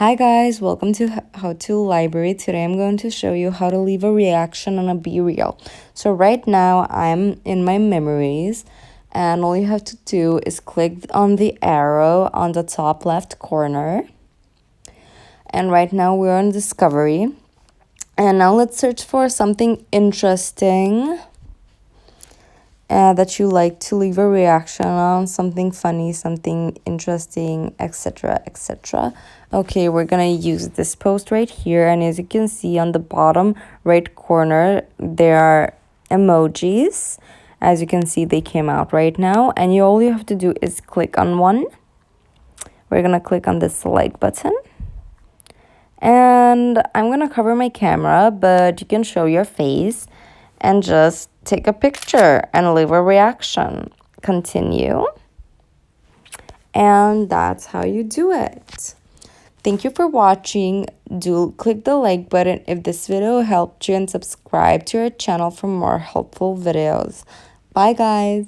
Hi guys, welcome to How to Library. Today I'm going to show you how to leave a reaction on a BeReal. So right now I'm in my memories, and all you have to do is click on the arrow on the top left corner. And right now we're on Discovery. And now let's search for something interesting that you like to leave a reaction on, something funny, something interesting, etc., etc. Okay, we're gonna use this post right here, and as you can see on the bottom right corner, there are emojis. As you can see, they came out right now, and all you have to do is click on one. We're gonna click on this like button, and I'm gonna cover my camera, but you can show your face and just take a picture and leave a reaction. Continue. And that's how you do it. Thank you for watching. Do click the like button if this video helped you, and subscribe to our channel for more helpful videos. Bye guys.